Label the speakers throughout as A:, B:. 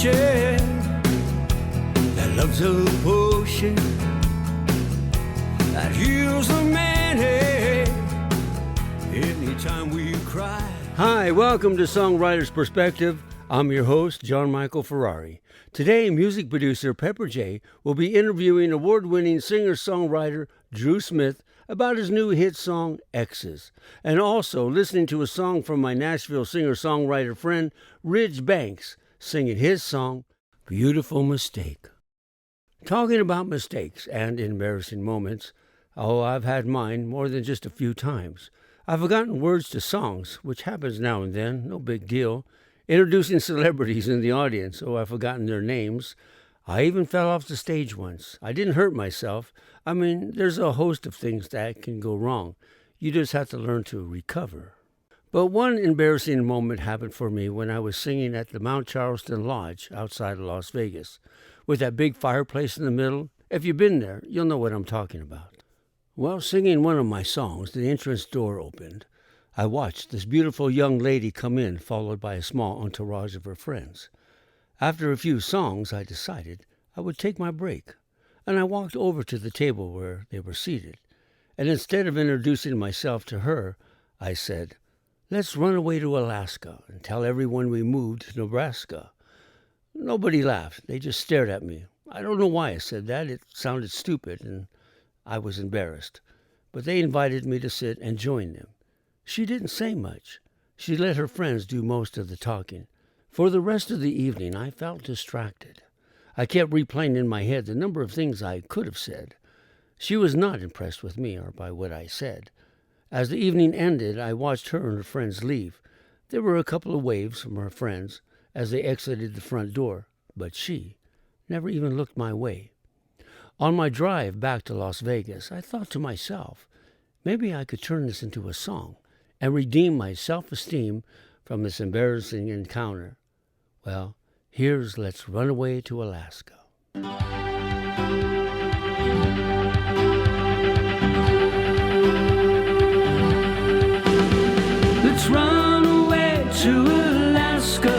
A: ocean that loves a potion that heals the many anytime we cry. Hi, welcome to Songwriters Perspective. I'm your host, John Michael Ferrari. Today, music producer Pepper J will be interviewing award-winning singer-songwriter Drew Smith about his new hit song, Exes, and also listening to a song from my Nashville singer-songwriter friend, Ridge Banks, singing his song, Beautiful Mistake. Talking about mistakes and embarrassing moments, I've had mine more than just a few times. I've forgotten words to songs, which happens now and then, no big deal. Introducing celebrities in the audience, I've forgotten their names. I even fell off the stage once. I didn't hurt myself. There's a host of things that can go wrong. You just have to learn to recover. But one embarrassing moment happened for me when I was singing at the Mount Charleston Lodge outside of Las Vegas, with that big fireplace in the middle. If you've been there, you'll know what I'm talking about. While singing one of my songs, the entrance door opened. I watched this beautiful young lady come in, followed by a small entourage of her friends. After a few songs, I decided I would take my break, and I walked over to the table where they were seated. And instead of introducing myself to her, I said, "Let's run away to Alaska and tell everyone we moved to Nebraska." Nobody laughed. They just stared at me. I don't know why I said that. It sounded stupid, and I was embarrassed. But they invited me to sit and join them. She didn't say much. She let her friends do most of the talking. For the rest of the evening, I felt distracted. I kept replaying in my head the number of things I could have said. She was not impressed with me or by what I said. As the evening ended, I watched her and her friends leave. There were a couple of waves from her friends as they exited the front door, but she never even looked my way. On my drive back to Las Vegas, I thought to myself, maybe I could turn this into a song and redeem my self-esteem from this embarrassing encounter. Well, here's Let's Run Away to Alaska. Let's run away to Alaska.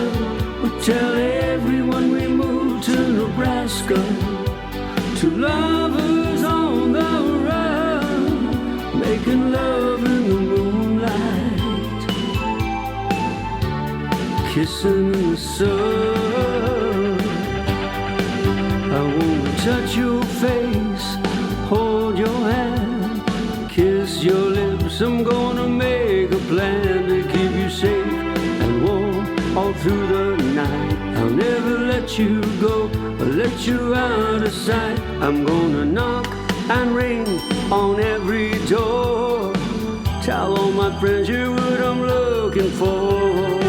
A: We'll tell everyone we moved to Nebraska. Two lovers on the run, making love in the moonlight, kissing in the sun. I wanna touch your face, hold your hand, kiss your lips. I'm gonna make a plan to keep you safe and warm all through the night. I'll never let you go or let you out of sight. I'm gonna knock and ring on every door. Tell all my friends you're what I'm looking for.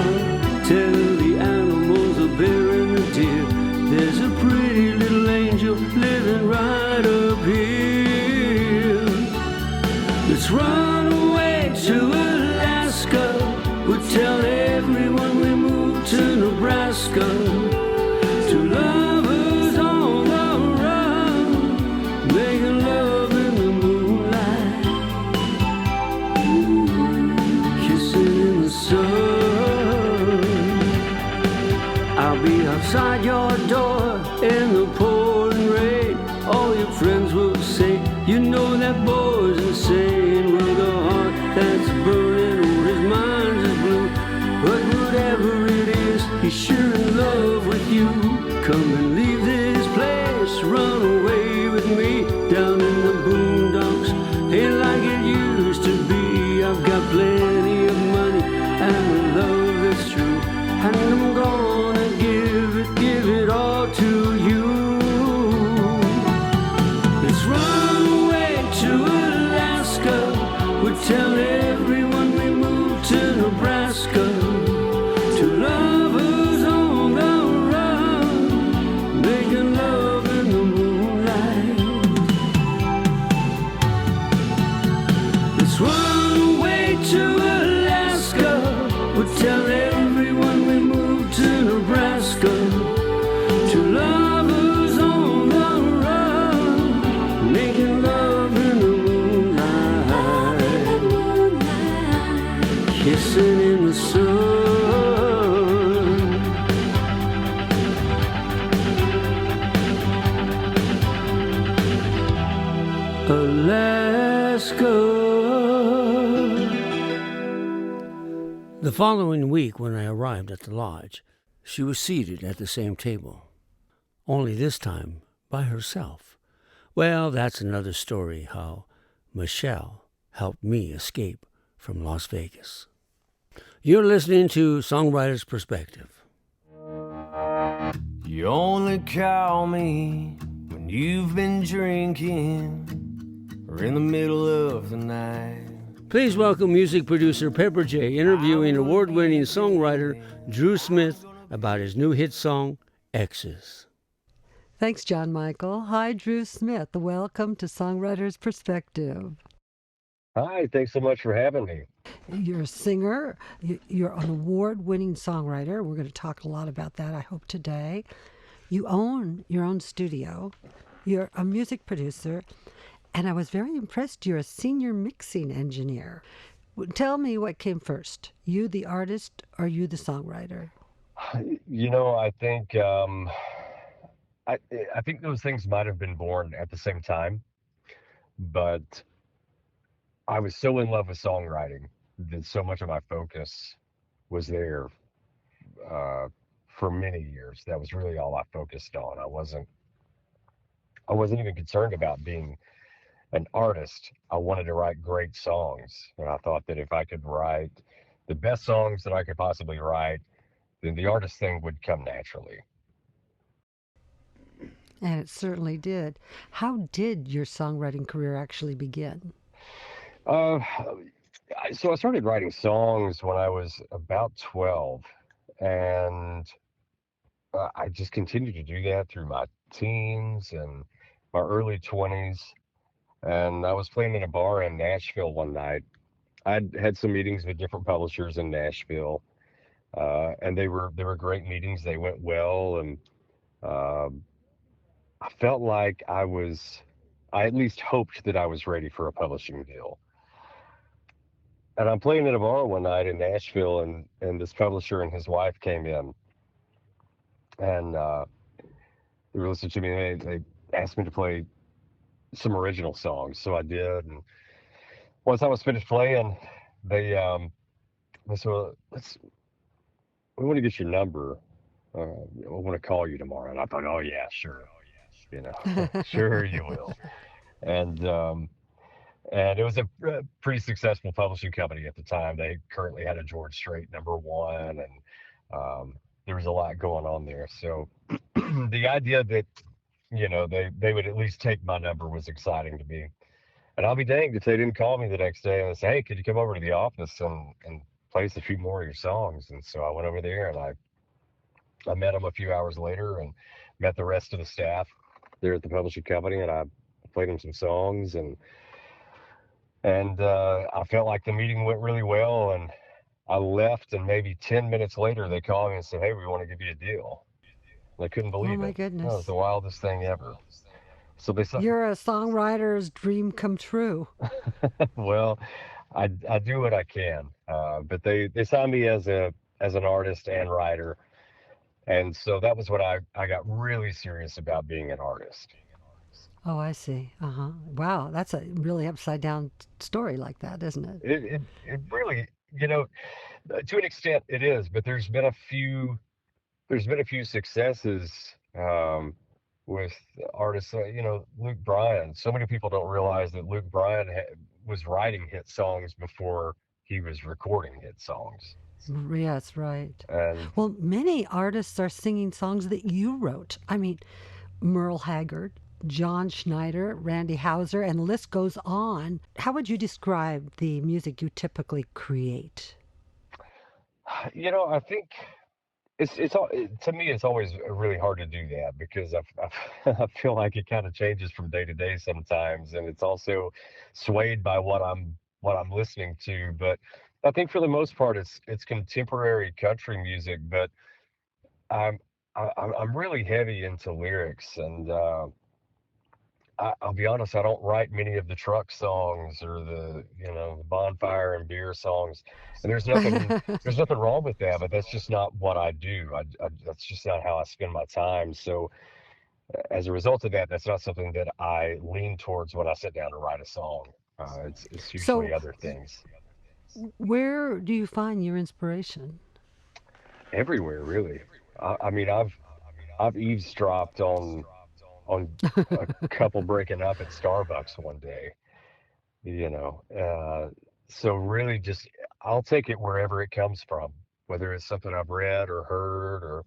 A: Tell the animals, the bear and the deer, there's a pretty little angel living right up here. Let's run away to Alaska. We'll tell everyone we moved to Nebraska. Two lovers on the run, making love in the moonlight, kissing in the sun. I'll be outside your door in the pouring rain. All your friends will say, you know that boy's insane. With a heart that's burning or his mind is blue. But whatever it is, he's sure in love with you. Come and leave this place, run away with me. Down in the boondocks, ain't like it used to be. I've got plenty of money and a love that's true, and I'm gonna give it all to you. Let's run away to Alaska. We'll tell everyone we moved to Nebraska. Two lovers on the run, making love in the moonlight, The following week, when I arrived at the lodge, she was seated at the same table, only this time by herself. Well, that's another story, how Michelle helped me escape from Las Vegas. You're listening to Songwriters Perspective.
B: You only call me when you've been drinking or in the middle of the night.
A: Please welcome music producer Pepper J interviewing award-winning songwriter Drew Smith about his new hit song, Exes.
C: Thanks, John Michael. Hi, Drew Smith. Welcome to Songwriters Perspective.
D: Hi, thanks so much for having me.
C: You're a singer. You're an award-winning songwriter. We're going to talk a lot about that, I hope, today. You own your own studio. You're a music producer. And I was very impressed. You're a senior mixing engineer. Tell me what came first, you the artist or you the songwriter?
D: You know, I think I think those things might have been born at the same time, but I was so in love with songwriting that so much of my focus was there for many years. That was really all I focused on. I wasn't even concerned about being an artist. I wanted to write great songs, and I thought that if I could write the best songs that I could possibly write, then the artist thing would come naturally.
C: And it certainly did. How did your songwriting career actually begin?
D: Uh, so I started writing songs when I was about 12, and I just continued to do that through my teens and my early 20s. And I was playing in a bar in Nashville one night. I'd had some meetings with different publishers in Nashville, and they were great meetings. They went well, and uh, I felt like I at least hoped that I was ready for a publishing deal. And I'm playing at a bar one night in Nashville, and this publisher and his wife came in, and they were listening to me. And they asked me to play some original songs, so I did. And once I was finished playing, they said, well, we want to get your number. I want to call you tomorrow. And I thought, oh yeah, sure, sure you will. And and it was a pretty successful publishing company at the time. They currently had a George Strait #1, and there was a lot going on there. So the idea that they would at least take my number was exciting to me. And I'll be danged if they didn't call me the next day and say, hey, could you come over to the office and play us a few more of your songs? And so I went over there, and I met them a few hours later and met the rest of the staff there at the publishing company, and I played them some songs, and I felt like the meeting went really well, and I left, and maybe 10 minutes later they called me and said, hey, we want to give you a deal. And I couldn't believe
C: Oh, my
D: it.
C: goodness.
D: That was the wildest thing ever. So they said,
C: You're a songwriter's dream come true.
D: well, I do what I can, but they signed me as an artist and writer, and so that was when I got really serious about being an artist.
C: Oh, I see. Uh-huh. Wow, that's a really upside down story like that, isn't it?
D: It really, to an extent it is, but there's been a few successes with artists. Luke Bryan. So many people don't realize that Luke Bryan was writing hit songs before he was recording hit songs.
C: Yes, right.
D: And
C: Well, many artists are singing songs that you wrote. I mean, Merle Haggard, John Schneider, Randy Houser, and the list goes on. How would you describe the music you typically create?
D: I think to me it's always really hard to do that because I feel like it kind of changes from day to day sometimes, and it's also swayed by what I'm listening to. But I think for the most part it's contemporary country music, but I'm I'm really heavy into lyrics, and I'll be honest, I don't write many of the truck songs or the bonfire and beer songs. And there's nothing wrong with that, but that's just not what I do. That's just not how I spend my time. So as a result of that, that's not something that I lean towards when I sit down to write a song. It's usually
C: So,
D: other things.
C: where do you find your inspiration?
D: Everywhere, really. I mean, I've eavesdropped on a couple breaking up at Starbucks one day, you know. So really, just I'll take it wherever it comes from, whether it's something I've read or heard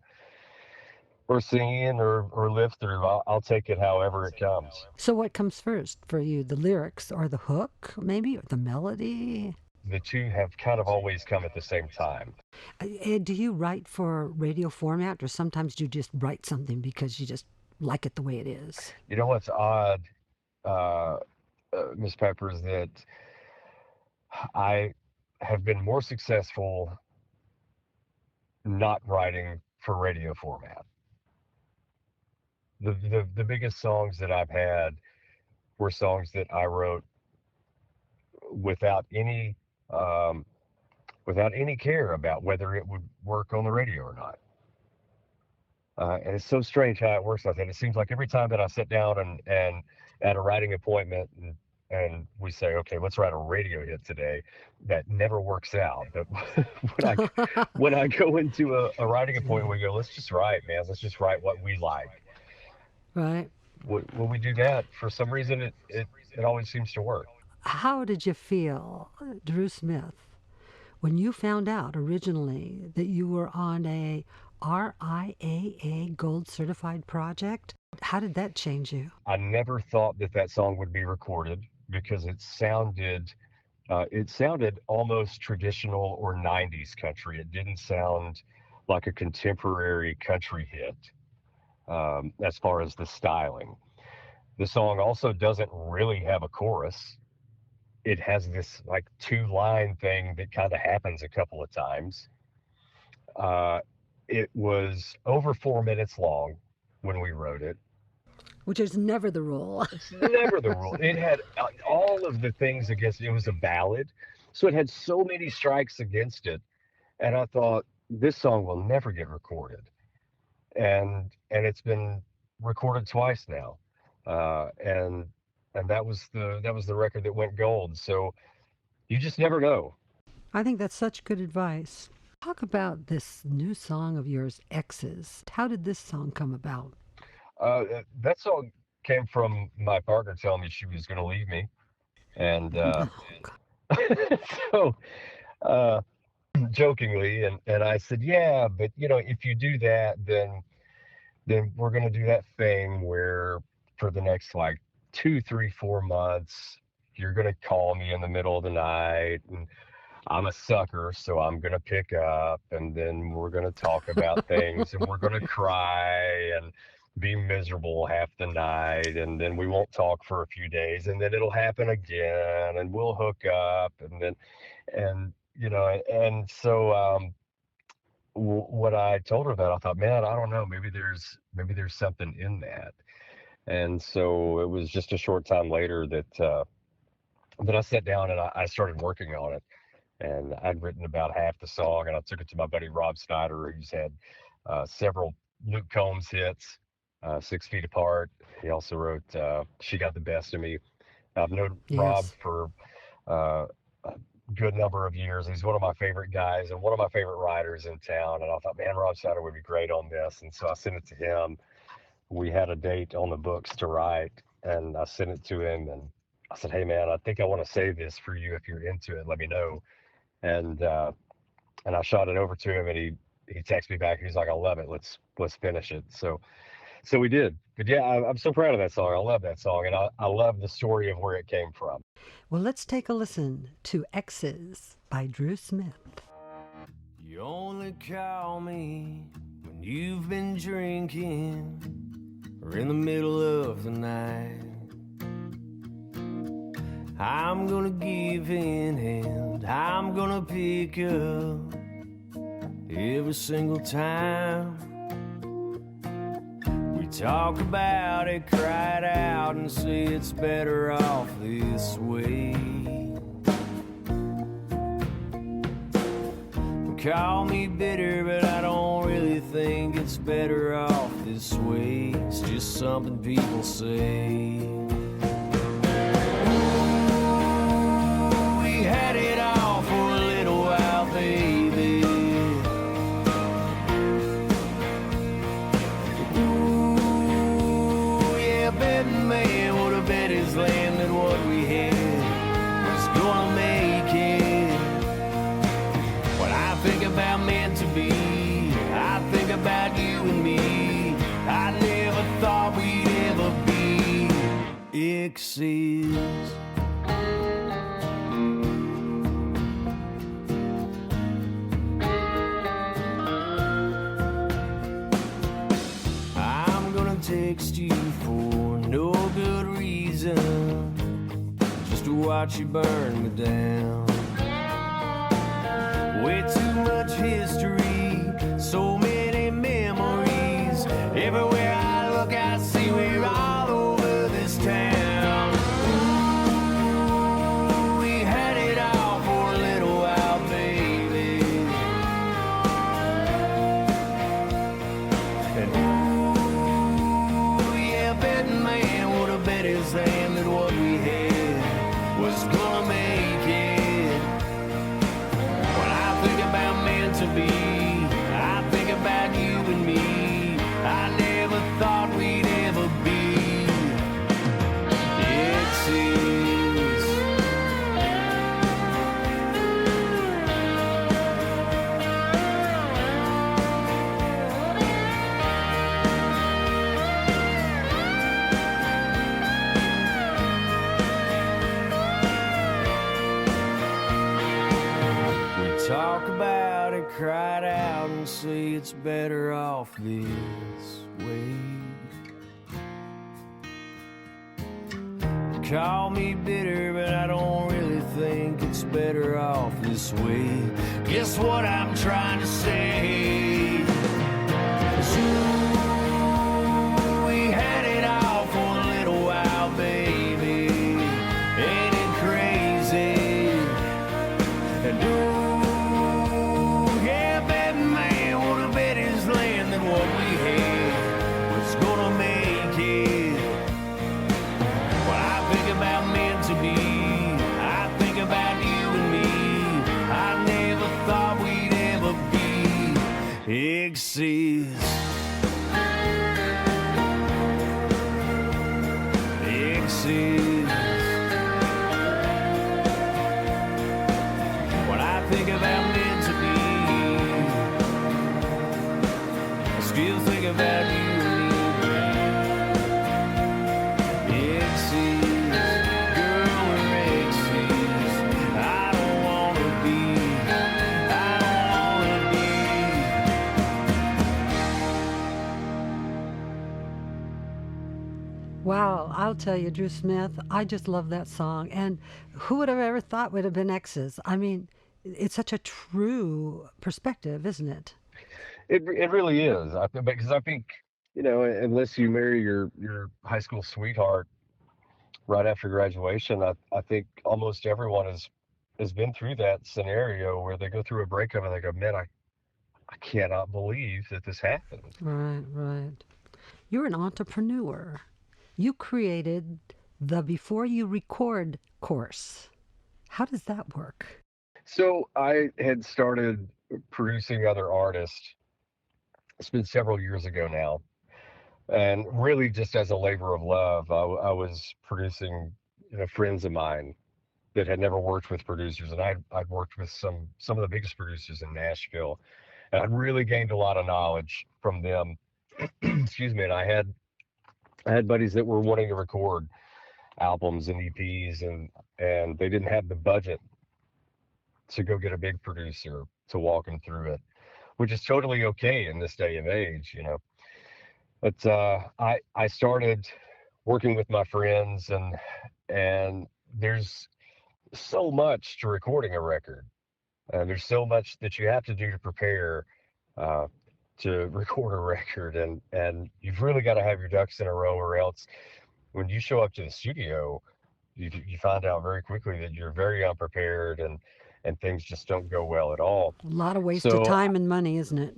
D: or seen or lived through. I'll take it however it comes.
C: So, what comes first for you, the lyrics or the hook, maybe, or the melody?
D: The two have kind of always come at the same time.
C: Do you write for radio format, or sometimes do you just write something because you just like it the way it is?
D: You know what's odd, uh, Miss Pepper, is that I have been more successful not writing for radio format. The biggest songs that I've had were songs that I wrote without any um, without any care about whether it would work on the radio or not. And it's so strange how it works like that. It seems like every time that I sit down and at a writing appointment and we say, okay, let's write a radio hit today, that never works out. But when I go into a writing appointment, we go, let's just write, man. Let's just write what we like.
C: Right.
D: When we do that, for some reason, it always seems to work.
C: How did you feel, Drew Smith, when you found out originally that you were on a RIAA Gold Certified project? How did that change you?
D: I never thought that that song would be recorded because it sounded almost traditional or 90s country. It didn't sound like a contemporary country hit as far as the styling. The song also doesn't really have a chorus. It has this like 2-line thing that kind of happens a couple of times. It was over 4 minutes long when we wrote it.
C: Which is never the rule.
D: It's never the rule. It had all of the things against it. It was a ballad, so it had so many strikes against it. And I thought this song will never get recorded, and it's been recorded twice now, and that was the record that went gold. So you just never know.
C: I think that's such good advice. Talk about this new song of yours, Exes. How did this song come about?
D: That song came from my partner telling me she was going to leave me, and
C: Oh,
D: so uh, jokingly, and I said, yeah, but you know, if you do that, then we're going to do that thing where for the next like 2, 3, 4 months, you're going to call me in the middle of the night, and I'm a sucker, so I'm going to pick up, and then we're going to talk about things, and we're going to cry and be miserable half the night, and then we won't talk for a few days, and then it'll happen again, and we'll hook up, and you know, and so when I told her that, I thought, man, I don't know, maybe there's something in that, and so it was just a short time later that I sat down and I started working on it. And I'd written about half the song, and I took it to my buddy Rob Snyder, who's had several Luke Combs hits, 6 Feet Apart. He also wrote She Got the Best of Me. I've known Rob
C: yes.
D: for a good number of years. He's one of my favorite guys and one of my favorite writers in town. And I thought, man, Rob Snyder would be great on this. And so I sent it to him. We had a date on the books to write, and I sent it to him. And I said, hey, man, I think I want to save this for you. If you're into it, let me know. And I shot it over to him, and he texted me back. He's like, I love it. Let's finish it. So we did. But yeah, I'm so proud of that song. I love that song, and I love the story of where it came from.
C: Well, let's take a listen to Exes by Drew Smith.
B: You only call me when you've been drinking or in the middle of the night. I'm gonna give in and I'm gonna pick up every single time. We talk about it, cry it out, and say it's better off this way. Call me bitter, but I don't really think it's better off this way. It's just something people say. Exes. I'm gonna text you for no good reason, just to watch you burn me down. Way too much history, so many memories. Everywhere I look, I see we're all over this town. Ooh, we had it all for a little while, baby. And ooh, yeah, betting man would have bet his hand that what we had was gonna make it. When I think about meant to be, I think about you and me. I never thought we'd ever be exes. We talk about it, cried out, and say it's better off this way. Call me bitter, but I don't really think it's better off this way. Guess what I'm trying to say? Ooh, we had it all for a little while, baby. Ain't it crazy? And ooh, yeah, bet man would have bet his land that what we had was gonna make it. When I think about meant to be, I think about you and me. I never thought we'd ever be exes. Exes. When I think about meant to be, I still think about you and me. Exes, girl, we're exes. I don't wanna be, I don't wanna be.
C: Wow, I'll tell you, Drew Smith, I just love that song. And who would have ever thought would have been Exes? I mean, it's such a true perspective, isn't it?
D: It really is. Because I think, unless you marry your high school sweetheart right after graduation, I think almost everyone has been through that scenario where they go through a breakup and they go, man, I cannot believe that this happened.
C: Right, right. You're an entrepreneur. You created the Before You Record course. How does that work?
D: So I had started producing other artists. It's been several years ago now, and really just as a labor of love. I was producing, friends of mine that had never worked with producers, and I'd worked with some of the biggest producers in Nashville, and I'd really gained a lot of knowledge from them. Excuse me. And I had buddies that were wanting to record albums and EPs, and they didn't have the budget to go get a big producer to walk them through it, which is totally okay in this day and age. But I started working with my friends, and there's so much to recording a record. There's so much that you have to do to prepare uh, to record a record, and you've really got to have your ducks in a row, or else when you show up to the studio, you find out very quickly that you're very unprepared, and things just don't go well at all.
C: A lot of wasted
D: So
C: time and money, isn't it?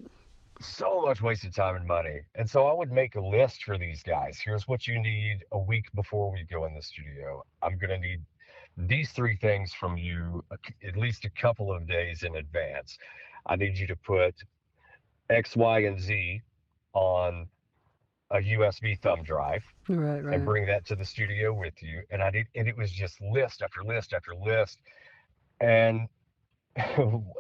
D: so much wasted time and money. And so I would make a list for these guys. Here's what you need a week before we go in the studio. I'm going to need these three things from you at least a couple of days in advance. I need you to put X, Y, and Z on a USB thumb drive
C: Right,
D: and
C: right.
D: bring that to the studio with you. And and it was just list after list after list. And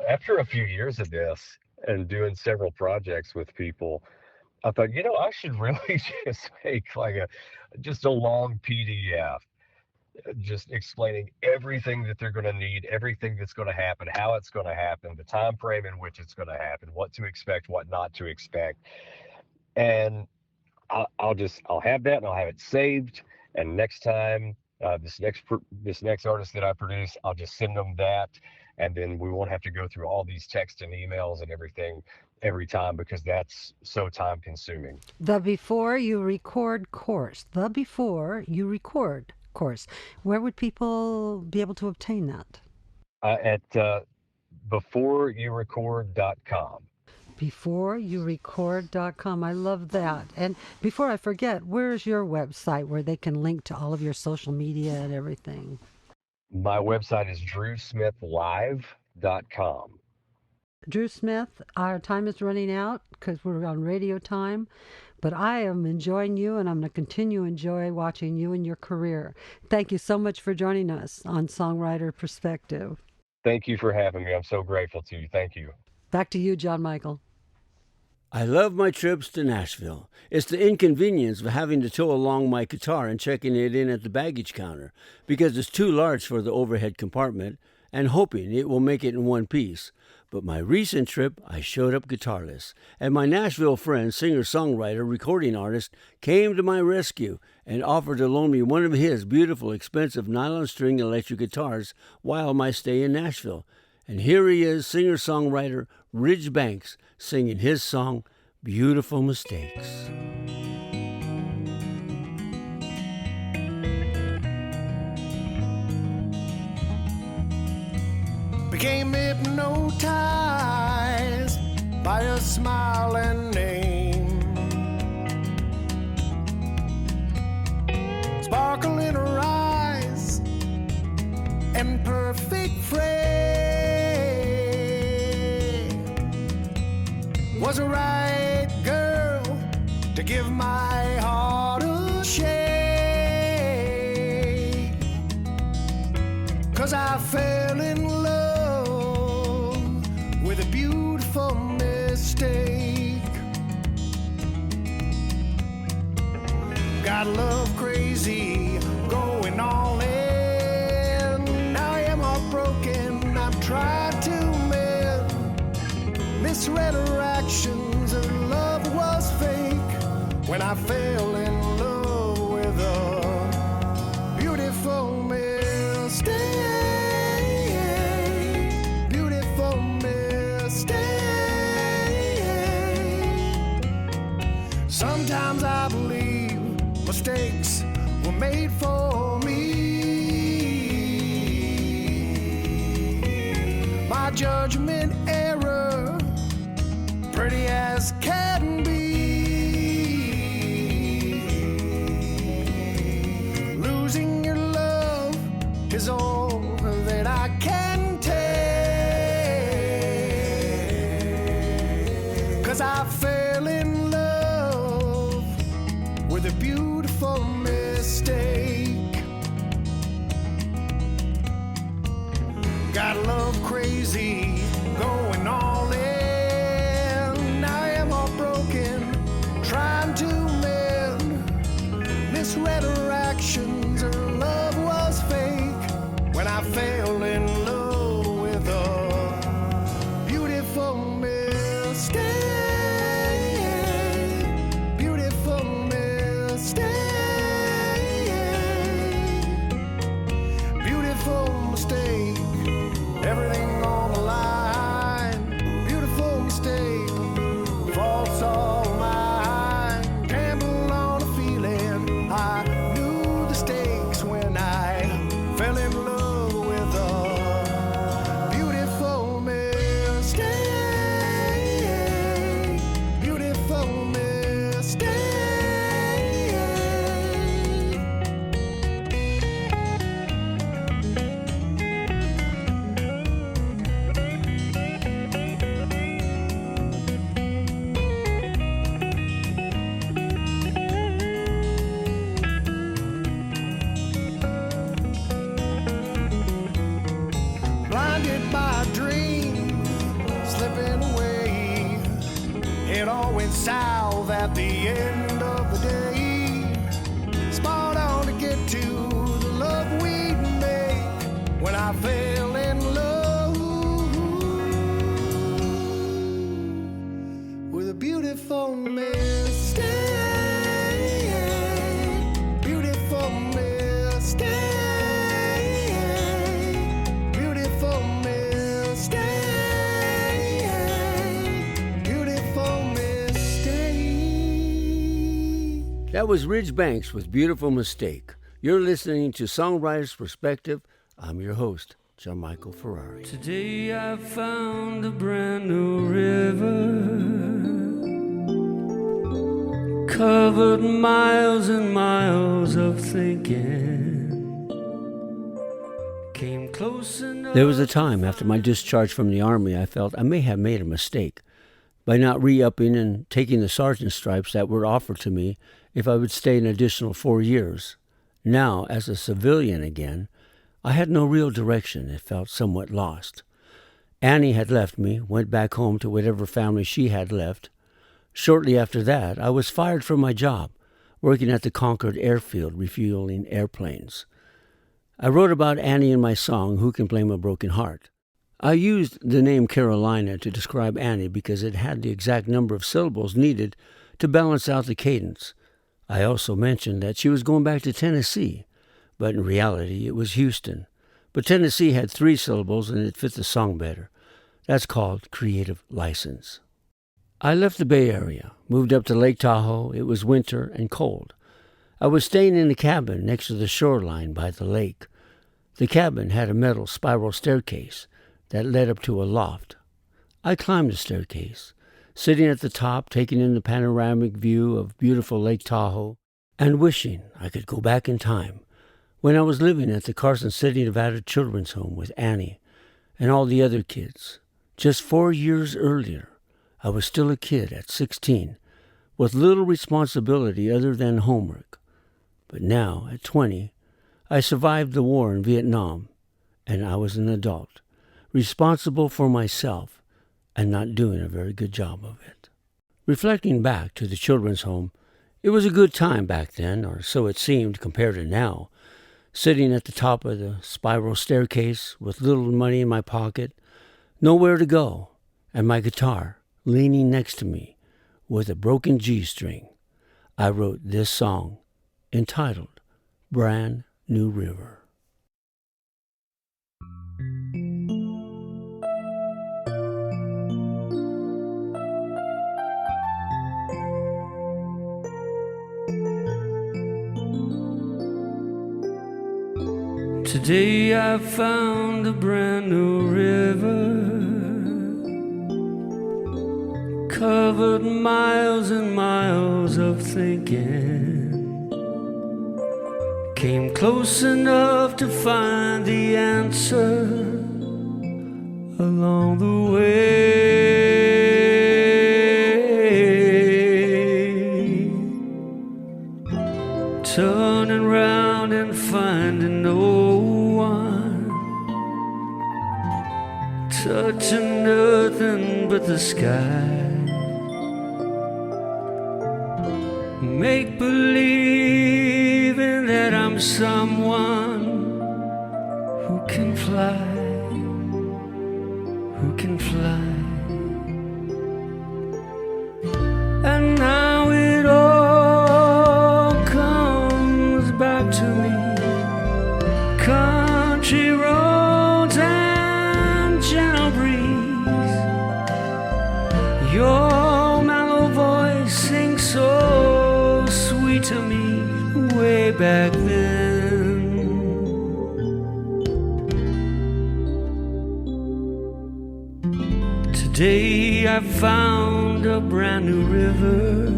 D: after a few years of this and doing several projects with people, I thought, I should really just make like just a long PDF just explaining everything that they're going to need, everything that's going to happen, how it's going to happen, the time frame in which it's going to happen, what to expect, what not to expect. And I'll have that, and I'll have it saved. And next time, this next artist that I produce, I'll just send them that, and then we won't have to go through all these texts and emails and everything every time, because that's so time consuming.
C: The Before You Record course. The Before You Record course. Where would people be able to obtain that?
D: At beforeyourecord.com.
C: beforeyourecord.com. I love that. And before I forget, where's your website where they can link to all of your social media and everything?
D: My website is drewsmithlive.com.
C: Drew Smith, our time is running out because we're on radio time, but I am enjoying you, and I'm going to continue to enjoy watching you and your career. Thank you so much for joining us on Songwriter Perspective.
D: Thank you for having me. I'm so grateful to you. Thank you.
C: Back to you, John Michael.
A: I love my trips to Nashville. It's the inconvenience of having to tow along my guitar and checking it in at the baggage counter because it's too large for the overhead compartment, and hoping it will make it in one piece. But my recent trip, I showed up guitarless, and my Nashville friend, singer-songwriter, recording artist, came to my rescue and offered to loan me one of his beautiful, expensive nylon string electric guitars while my stay in Nashville. And here he is, singer-songwriter Ridge Banks, singing his song, Beautiful Mistakes.
B: Became hypnotized by a smile and name, sparkle in her eyes and perfect frame. Was a right girl to give my heart a shake, 'cause I fell in love with a beautiful mistake. Got love crazy, going all in. Now I am heartbroken, I've tried to mend. Misread her actions, her love was fake. When I fell in love with a beautiful mistake. Sometimes I believe mistakes were made for me. My judgment error, pretty as can be. Losing your love is all that I can take. 'Cause I fell in love with a beautiful mistake. Got love crazy, going all in. I am heartbroken, trying to mend. Misread her actions, her love was fake. When I fell in love with a beautiful mistake. Everything on the line, beautiful mistake, faults all mine. Gamble on a feeling, I knew the stakes when I fell in love with a beautiful mistake. Beautiful mistake. Blinded by a dream, slipping away. It all went south at the end of the day. Spot on to get to the love we
A: That was Ridge Banks with Beautiful Mistake. You're listening to Songwriters Perspective. I'm your host, John Michael Ferrari. Today I found a brand new river, covered miles and miles of thinking. Came close enough. There was a time after my discharge from the Army I felt I may have made a mistake by not re-upping and taking the sergeant stripes that were offered to me if I would stay an additional 4 years. Now, as a civilian again, I had no real direction and felt somewhat lost. Annie had left me, went back home to whatever family she had left. Shortly after that, I was fired from my job, working at the Concord airfield refueling airplanes. I wrote about Annie in my song, Who Can Blame a Broken Heart? I used the name Carolina to describe Annie because it had the exact number of syllables needed to balance out the cadence. I also mentioned that she was going back to Tennessee, but in reality it was Houston. But Tennessee had 3 syllables and it fit the song better. That's called creative license. I left the Bay Area, moved up to Lake Tahoe. It was winter and cold. I was staying in a cabin next to the shoreline by the lake. The cabin had a metal spiral staircase that led up to a loft. I climbed the staircase, sitting at the top, taking in the panoramic view of beautiful Lake Tahoe, and wishing I could go back in time when I was living at the Carson City, Nevada Children's Home with Annie and all the other kids. Just 4 years earlier, I was still a kid at 16, with little responsibility other than homework. But now, at 20, I survived the war in Vietnam, and I was an adult, responsible for myself, and not doing a very good job of it. Reflecting back to the children's home, it was a good time back then, or so it seemed compared to now, sitting at the top of the spiral staircase with little money in my pocket, nowhere to go, and my guitar leaning next to me with a broken G string. I wrote this song entitled Brand New River. Today I found a brand new river, covered miles and miles of thinking. Came close enough to find the answer along the way. Turning round and finding no one, touching nothing but the sky. Make believing that I'm someone who can fly, who can fly. And now it all comes back to me. Country roads and gentle breeze. Your mellow voice sings so sweet to me way back then. Today I found a brand new river,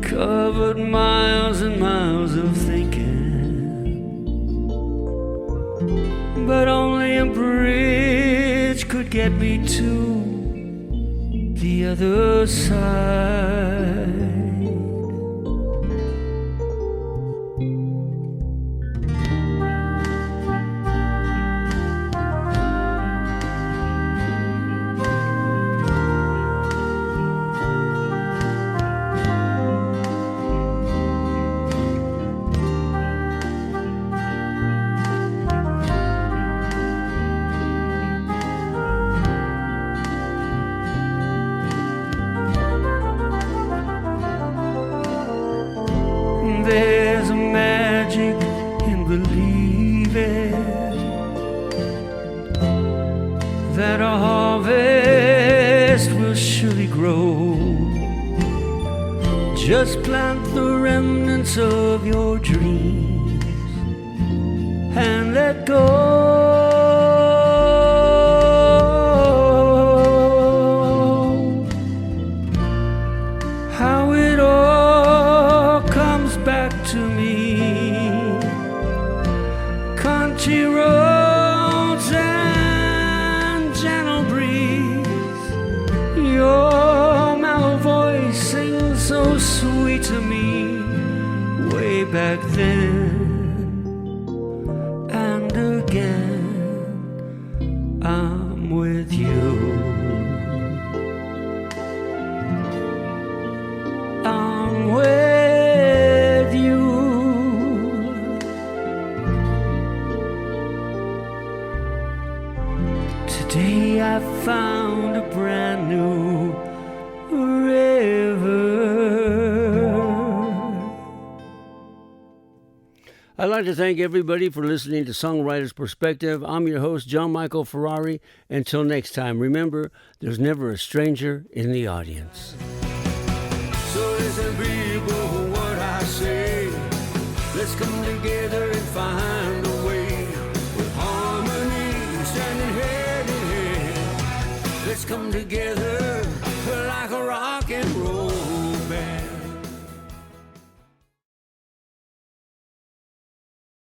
A: covered miles and miles of thinking, but only a bridge could get me to the other side. There's a magic in believing that a harvest will surely grow Just plant the remnants of your dreams and let go. How it all comes back to me. Country roads and gentle breeze. Your mellow voice sings so sweet to me way back then. And again I'm with you. I'm with you. Today I found a brand new river. I'd like to thank everybody for listening to Songwriters Perspective. I'm your host, John Michael Ferrari. Until next time, remember, there's never a stranger in the audience. So listen, people, what I say. Let's come together and find a way. With harmony, standing head in head. Let's come together